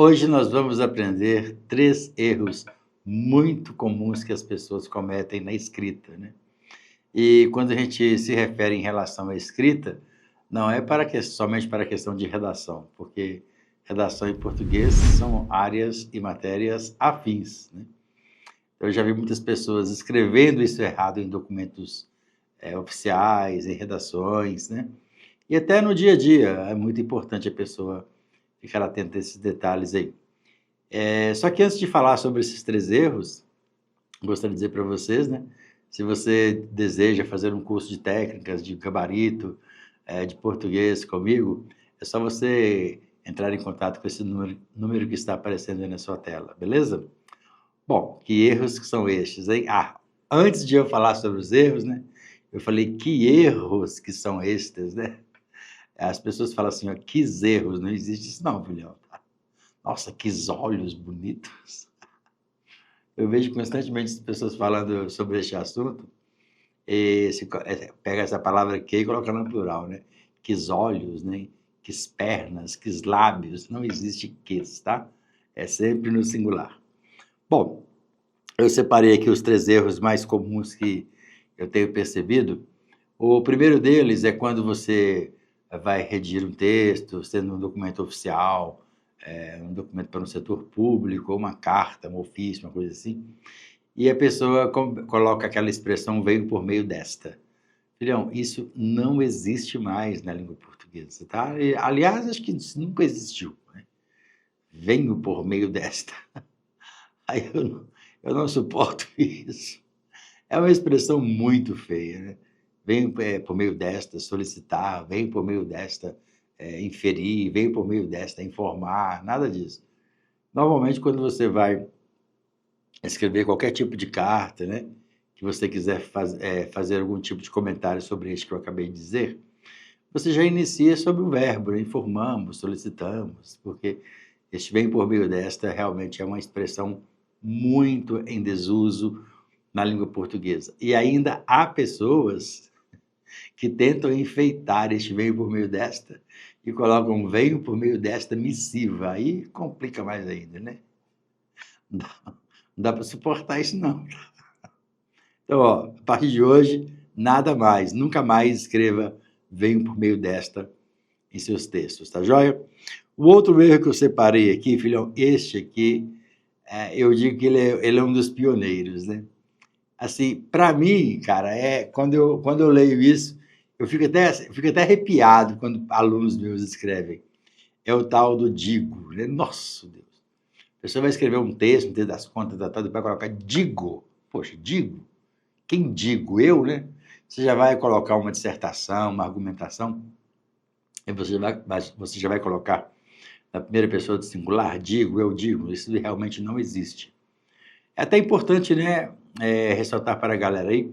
Hoje nós vamos aprender 3 erros muito comuns que as pessoas cometem na escrita, né. E quando a gente se refere em relação à escrita, não é somente para a questão de redação, porque redação e português são áreas e matérias afins, né. Eu já vi muitas pessoas escrevendo isso errado em documentos, oficiais, em redações, né. E até no dia a dia é muito importante a pessoa ficar atenta a esses detalhes aí. Só que antes de falar sobre esses 3 erros, gostaria de dizer para vocês, né, se você deseja fazer um curso de técnicas, de gabarito, de português comigo, é só você entrar em contato com esse número que está aparecendo aí na sua tela, beleza? Bom, que erros que são estes, hein? Antes de eu falar sobre os erros, né, eu falei: "Que erros que são estes", né? As pessoas falam assim, ó: "Quis erros", não existe isso não, filhão. Nossa, quis olhos bonitos. Eu vejo constantemente as pessoas falando sobre este assunto, pega essa palavra "que" e coloca no plural, né. Quis olhos, né, quis pernas, quis lábios, não existe "quis", tá. É sempre no singular. Bom, eu separei aqui os 3 erros mais comuns que eu tenho percebido. O primeiro deles é quando você vai redigir um texto, sendo um documento oficial, um documento para um setor público, ou uma carta, um ofício, uma coisa assim, e a pessoa coloca aquela expressão "veio por meio desta". Filhão, isso não existe mais na língua portuguesa, tá? E, aliás, acho que isso nunca existiu, né? "Venho por meio desta". Aí eu não suporto isso. É uma expressão muito feia, né? "Venho, por meio desta solicitar", "venho por meio desta, inferir", "venho por meio desta informar", nada disso. Normalmente, quando você vai escrever qualquer tipo de carta, né, que você quiser fazer algum tipo de comentário sobre isso que eu acabei de dizer, você já inicia sobre o verbo, né, informamos, solicitamos, porque este "vem por meio desta" realmente é uma expressão muito em desuso na língua portuguesa. E ainda há pessoas que tentam enfeitar este "venho por meio desta" e colocam "venho por meio desta missiva", aí complica mais ainda, né. Não dá não dá para suportar isso não. Então, ó, a partir de hoje, nada mais, nunca mais escreva "venho por meio desta" em seus textos, tá joia? O outro erro que eu separei aqui, filhão, este aqui, eu digo que ele é um dos pioneiros, né? Assim, para mim, cara, quando eu leio isso, eu fico até arrepiado quando alunos meus escrevem. É o tal do digo, né? Nossa Deus! A pessoa vai escrever um texto das contas da tal, depois vai colocar digo. Poxa, digo? Quem digo? Eu, né? Você já vai colocar uma dissertação, uma argumentação, e você já vai colocar na primeira pessoa do singular, digo, eu digo, isso realmente não existe. É até importante, né, ressaltar para a galera aí,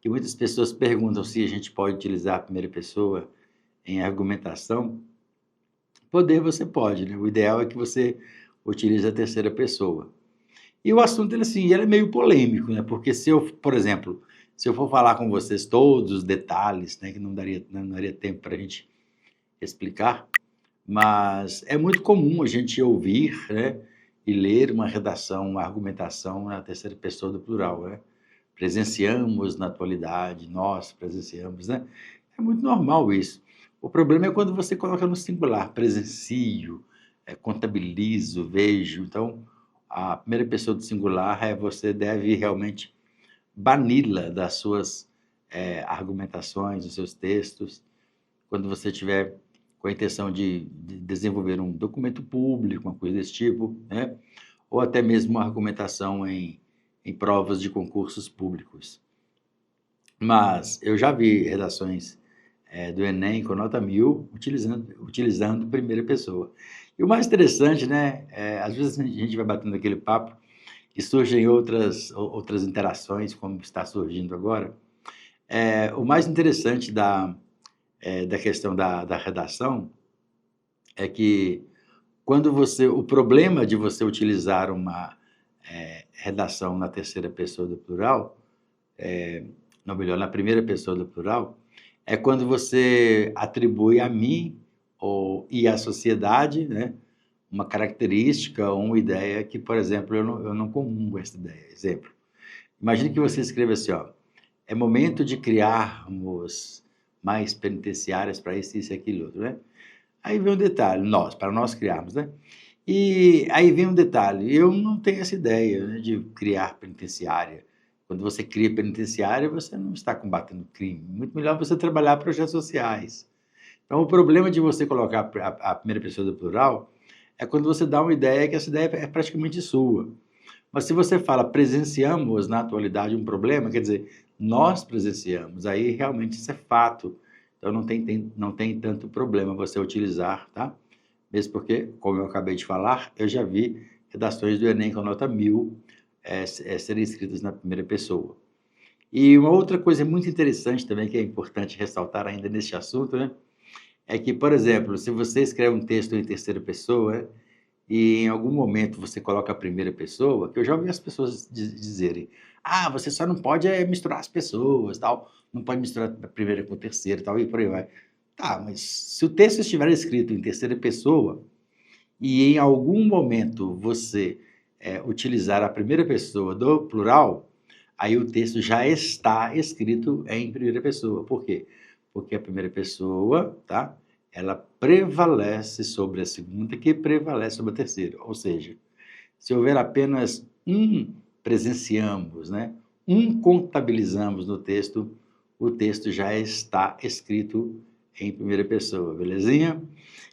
que muitas pessoas perguntam se a gente pode utilizar a primeira pessoa em argumentação. Poder você pode, né? O ideal é que você utilize a terceira pessoa. E o assunto, ele é meio polêmico, né? Porque se eu, por exemplo, se eu for falar com vocês todos os detalhes, né, que não daria tempo para a gente explicar, mas é muito comum a gente ouvir, né, e ler uma redação, uma argumentação na terceira pessoa do plural, né? Presenciamos na atualidade, nós presenciamos, né? É muito normal isso. O problema é quando você coloca no singular, presencio, contabilizo, vejo. Então, a primeira pessoa do singular você deve realmente bani-la das suas argumentações, dos seus textos, quando você tiver com a intenção de desenvolver um documento público, uma coisa desse tipo, né? Ou até mesmo uma argumentação em provas de concursos públicos. Mas eu já vi redações do Enem com nota 1000 utilizando primeira pessoa. E o mais interessante, né, às vezes a gente vai batendo aquele papo e surgem outras interações, como está surgindo agora. O mais interessante da questão da redação é que o problema de você utilizar uma redação na terceira pessoa do plural, não, melhor, na primeira pessoa do plural, é quando você atribui a mim e à sociedade, né, uma característica ou uma ideia que, por exemplo, eu não comungo essa ideia. Exemplo, imagine que você escreva assim, ó, é momento de criarmos mais penitenciárias para isso e aquilo outro, né? Aí vem um detalhe, para nós criarmos, né? E aí vem um detalhe, eu não tenho essa ideia, né, de criar penitenciária. Quando você cria penitenciária, você não está combatendo crime. Muito melhor você trabalhar projetos sociais. Então, o problema de você colocar a primeira pessoa do plural é quando você dá uma ideia que essa ideia é praticamente sua. Mas se você fala presenciamos na atualidade um problema, quer dizer, nós presenciamos, aí realmente isso é fato. Então não tem tanto problema você utilizar, tá? Mesmo porque, como eu acabei de falar, eu já vi redações do Enem com nota 1000 serem escritas na primeira pessoa. E uma outra coisa muito interessante também, que é importante ressaltar ainda neste assunto, né? É que, por exemplo, se você escreve um texto em terceira pessoa e em algum momento você coloca a primeira pessoa, que eu já ouvi as pessoas dizerem, você só não pode misturar as pessoas, tal, não pode misturar a primeira com a terceira, tal, e por aí vai. Tá, mas se o texto estiver escrito em terceira pessoa e em algum momento você utilizar a primeira pessoa do plural, aí o texto já está escrito em primeira pessoa. Por quê? Porque a primeira pessoa, tá? Ela prevalece sobre a segunda, que prevalece sobre a terceira. Ou seja, se houver apenas um presenciamos, né? Um contabilizamos no texto, o texto já está escrito em primeira pessoa, belezinha?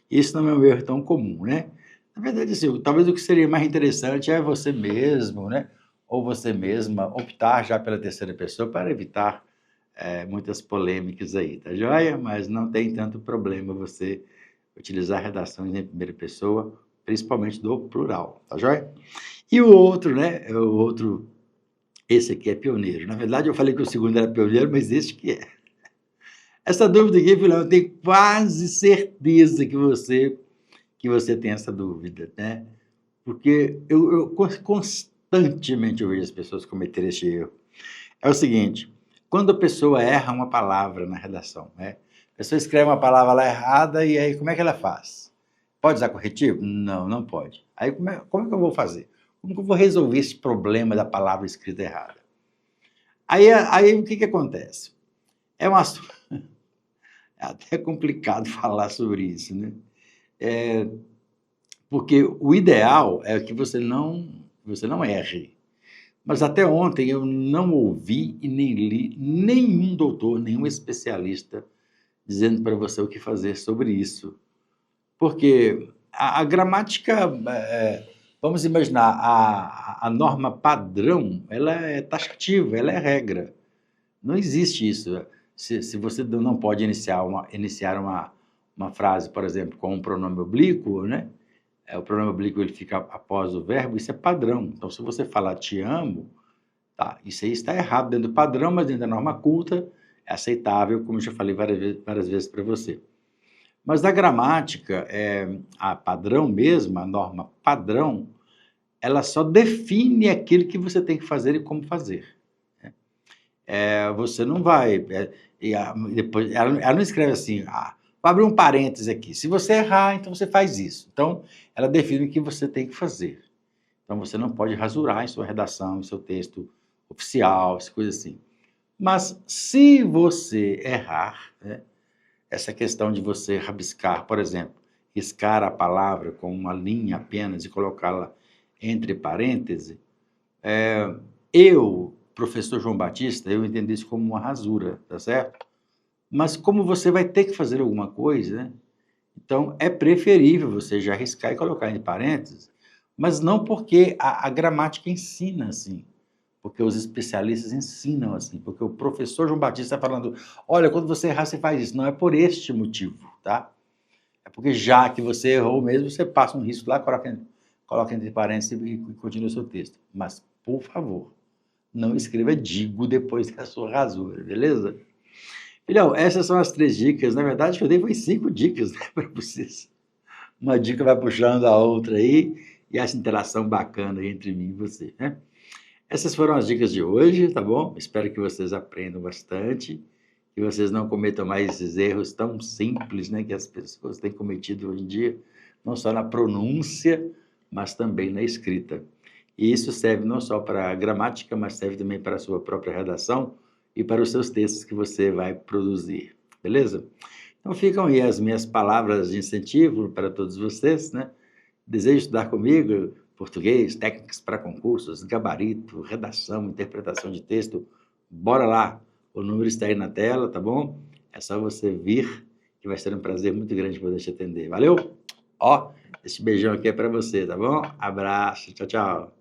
Isso não é um erro tão comum, né? Na verdade, assim, talvez o que seria mais interessante é você mesmo, né? Ou você mesma optar já pela terceira pessoa para evitar muitas polêmicas aí, tá joia? Mas não tem tanto problema você utilizar redações em primeira pessoa, principalmente do plural, tá joia? E o outro, né? O outro, esse aqui é pioneiro. Na verdade, eu falei que o segundo era pioneiro, mas este que é. Essa dúvida aqui, Filão, eu tenho quase certeza que você tem essa dúvida, né? Porque eu constantemente eu vejo as pessoas cometerem esse erro. É o seguinte, quando a pessoa erra uma palavra na redação, né? A pessoa escreve uma palavra lá errada e aí como é que ela faz? Pode usar corretivo? Não, não pode. Aí como é que eu vou fazer? Como que eu vou resolver esse problema da palavra escrita errada? Aí o que acontece? É uma é até complicado falar sobre isso, né? Porque o ideal é que você não erre. Mas até ontem eu não ouvi e nem li nenhum doutor, nenhum especialista dizendo para você o que fazer sobre isso. Porque a gramática, vamos imaginar, a norma padrão, ela é taxativa, ela é regra. Não existe isso. Se você não pode iniciar uma frase, por exemplo, com um pronome oblíquo, né? O pronome oblíquo ele fica após o verbo, isso é padrão. Então, se você falar te amo, tá, isso aí está errado dentro do padrão, mas dentro da norma culta é aceitável, como eu já falei várias vezes para você. Mas na gramática, a padrão mesmo, a norma padrão, ela só define aquilo que você tem que fazer e como fazer. Você não vai... depois, ela não escreve assim, vou abrir um parêntese aqui. Se você errar, então você faz isso. Então, ela define o que você tem que fazer. Então, você não pode rasurar em sua redação, em seu texto oficial, essa coisa assim. Mas, se você errar, né, essa questão de você rabiscar, por exemplo, riscar a palavra com uma linha apenas e colocá-la entre parênteses, professor João Batista, eu entendi isso como uma rasura, tá certo? Mas como você vai ter que fazer alguma coisa, né? Então, é preferível você já riscar e colocar entre parênteses, mas não porque a gramática ensina assim, porque os especialistas ensinam assim, porque o professor João Batista está falando, olha, quando você errar, você faz isso. Não é por este motivo, tá? É porque já que você errou mesmo, você passa um risco lá, coloca entre parênteses e continua o seu texto. Mas, por favor, não escreva digo depois da sua rasura, beleza? Filhão, essas são as 3 dicas. Na verdade, que eu dei foi 5 dicas, né, para vocês. Uma dica vai puxando a outra aí, e essa interação bacana entre mim e você, né? Essas foram as dicas de hoje, tá bom? Espero que vocês aprendam bastante, que vocês não cometam mais esses erros tão simples, né, que as pessoas têm cometido hoje em dia, não só na pronúncia, mas também na escrita. E isso serve não só para a gramática, mas serve também para a sua própria redação e para os seus textos que você vai produzir, beleza? Então ficam aí as minhas palavras de incentivo para todos vocês, né? Deseja estudar comigo português, técnicas para concursos, gabarito, redação, interpretação de texto? Bora lá! O número está aí na tela, tá bom? É só você vir, que vai ser um prazer muito grande poder te atender. Valeu? Ó, esse beijão aqui é para você, tá bom? Abraço, tchau, tchau.